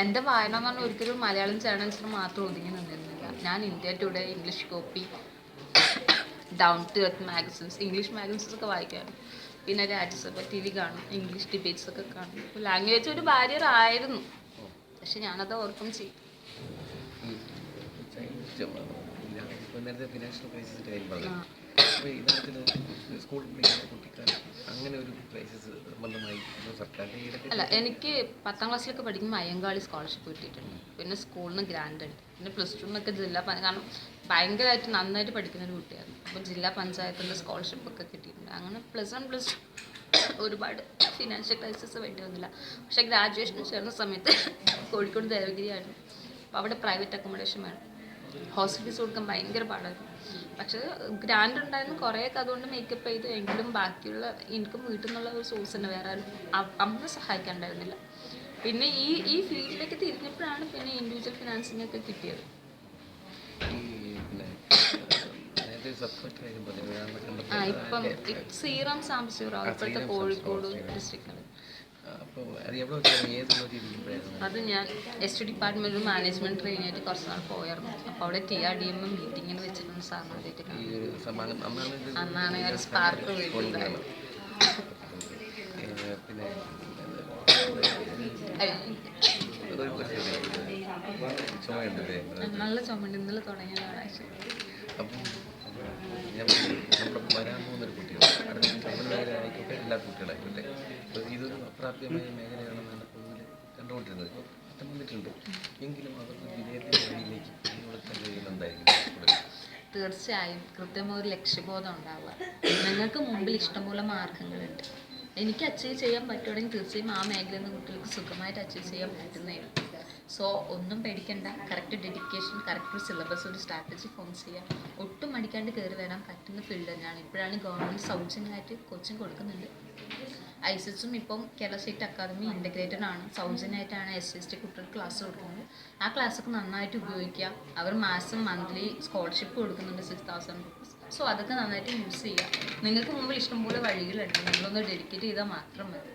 എൻ്റെ വായന എന്ന് പറഞ്ഞാൽ ഒരിക്കലും മലയാളം ചാനൽസിന് മാത്രം ഒതുങ്ങി നിന്നിരുന്നില്ല. ഞാൻ India Today, English copy, Down to Earth magazines, English magazines ഒക്കെ വായിക്കാറുണ്ട്. പിന്നെ രാജ്യസഭ ടി വി കാണും, ഇംഗ്ലീഷ് ഡിബേറ്റ്സ് ഒക്കെ കാണും. ലാംഗ്വേജ് ഒരു ബാരിയർ ആയിരുന്നു, പക്ഷെ ഞാനത് ഓർക്കും ചെയ്യും. നേരത്തെ ഫിനാൻഷ്യൽ ക്രൈസിസിൻ്റെ കാര്യം പറഞ്ഞു. അപ്പോൾ ഇതിനകത്തിൽ സ്കൂൾ പഠിക്കുന്ന കുട്ടിക്കാലം അങ്ങനെ ഒരു ക്രൈസിസ് സംബന്ധമായി സർക്കാരിൻ്റെ അല്ല, എനിക്ക് 10ാം ക്ലാസ്സിലൊക്കെ പഠിക്കുമ്പോൾ അയ്യങ്കാളി സ്കോളർഷിപ്പ് കിട്ടിയിട്ടുണ്ട്. പിന്നെ സ്കൂളിൽ നിന്ന് ഗ്രാൻഡ് ഉണ്ട്. പിന്നെ +2 എന്നൊക്കെ കാരണം ഭയങ്കരമായിട്ട് നന്നായിട്ട് പഠിക്കുന്ന ഒരു കുട്ടിയായിരുന്നു. അപ്പോൾ ജില്ലാ പഞ്ചായത്തിൻ്റെ സ്കോളർഷിപ്പൊക്കെ കിട്ടിയിട്ടുണ്ട്. അങ്ങനെ +1 +2 ഒരുപാട് ഫിനാൻഷ്യൽ ക്രൈസിസ് വേണ്ടി വന്നില്ല. പക്ഷേ ഗ്രാജുവേഷന് ചേർന്ന സമയത്ത് കോഴിക്കോട് ദേവഗിരിയായിരുന്നു. അപ്പോൾ അവിടെ പ്രൈവറ്റ് അക്കോമഡേഷൻ വേണം, ഹോസ്റ്റൽ ഫീസ് കൊടുക്കാൻ ഭയങ്കര പാടായിരുന്നു. പക്ഷേ ഗ്രാൻഡ് ഉണ്ടായിരുന്നു കുറേയൊക്കെ, അതുകൊണ്ട് മേക്കപ്പ് ചെയ്ത്. എങ്കിലും ബാക്കിയുള്ള എനിക്കും വീട്ടിൽ നിന്നുള്ള ഒരു സോഴ്സ് തന്നെ, വേറെ ആരും അമ്മ സഹായിക്കാണ്ടായിരുന്നില്ല. പിന്നെ ഈ ഫീൽഡിലേക്ക് തിരിഞ്ഞപ്പോഴാണ് പിന്നെ ഇൻഡിവിജ്വൽ ഫിനാൻസിങ് ഒക്കെ കിട്ടിയത്. ഇപ്പം സീറം സാംബശിവറാവ് ഇപ്പോഴത്തെ കോഴിക്കോട് ഡിസ്ട്രിക്റ്റാണ്. അത് ഞാൻ ST ഡിപ്പാർട്ട്മെൻറ്റിൽ മാനേജ്മെൻറ്റ് ട്രെയിനായിട്ട് കുറച്ച് നാൾ പോയായിരുന്നു. അപ്പോൾ അവിടെ TRDM മീറ്റിങ്ങിന് വെച്ചിട്ടുണ്ട് സാറിന് വേണ്ടിയിട്ട്. അന്നാണ് ഞാൻ സ്പാർക്ക് വീട്ടിലുണ്ടായത്. നല്ല ചുമണ്ട് ഇന്നലെ തുടങ്ങിയതാണ്. ഞാൻ വരാൻ പോകുന്നൊരു കുട്ടിയാണ്, അടുത്ത ട്രൈബൽ മേഖലയായിക്കോട്ടെ, എല്ലാ കുട്ടികളായിക്കോട്ടെ. അപ്പോൾ ഇതൊരു അപ്രാപ്യമായ മേഖലയാണെന്നാണ് കൂടുതൽ കണ്ടുകൊണ്ടിരുന്നത്. ഇപ്പോൾ മാറ്റം വന്നിട്ടുണ്ട്, എങ്കിലും അവർക്ക് വിജയത്തിൻ്റെ വഴിയിലേക്ക് കൊടുക്കാൻ കഴിയുന്നുണ്ടായിരിക്കും. തീർച്ചയായും കൃത്യമായ ഒരു ലക്ഷ്യബോധം ഉണ്ടാവുക. നിങ്ങൾക്ക് മുമ്പിൽ ഇഷ്ടംപോലെ മാർഗങ്ങളുണ്ട്. എനിക്ക് അച്ചീവ് ചെയ്യാൻ പറ്റുവാണെങ്കിൽ തീർച്ചയായും ആ മേഖലയിൽ നിന്ന് കുട്ടികൾക്ക് സുഖമായിട്ട് അച്ചീവ് ചെയ്യാൻ പറ്റുന്നതാണ്. സോ ഒന്നും പേടിക്കണ്ട. കറക്റ്റ് ഡെഡിക്കേഷൻ, കറക്റ്റ് സിലബസ്, ഒരു സ്ട്രാറ്റജി ഫോം ചെയ്യാം. ഒട്ടും മടിക്കാണ്ട് കയറി വരാൻ പറ്റുന്ന ഫീൽഡ് തന്നെയാണ്. ഇപ്പോഴാണ് ഗവൺമെൻറ് സൗജന്യമായിട്ട് കോച്ചിങ് കൊടുക്കുന്നുണ്ട്. ICESഉം ഇപ്പം കേരള സ്റ്റേറ്റ് അക്കാദമി ഇൻ്റഗ്രേറ്റഡ് ആണ്. സൗജന്യമായിട്ടാണ് SC/ST കുട്ടികൾക്ക് ക്ലാസ് കൊടുക്കുന്നത്. ആ ക്ലാസ്സൊക്കെ നന്നായിട്ട് ഉപയോഗിക്കുക. അവർ മാസം മന്ത്ലി സ്കോളർഷിപ്പ് കൊടുക്കുന്നുണ്ട് 6000 rupees. സോ അതൊക്കെ നന്നായിട്ട് യൂസ് ചെയ്യുക. നിങ്ങൾക്ക് മുമ്പിൽ ഇഷ്ടംപോലെ വഴികളുണ്ട്, നിങ്ങളൊന്ന് ഡെഡിക്കേറ്റ് ചെയ്താൽ മാത്രം മതി.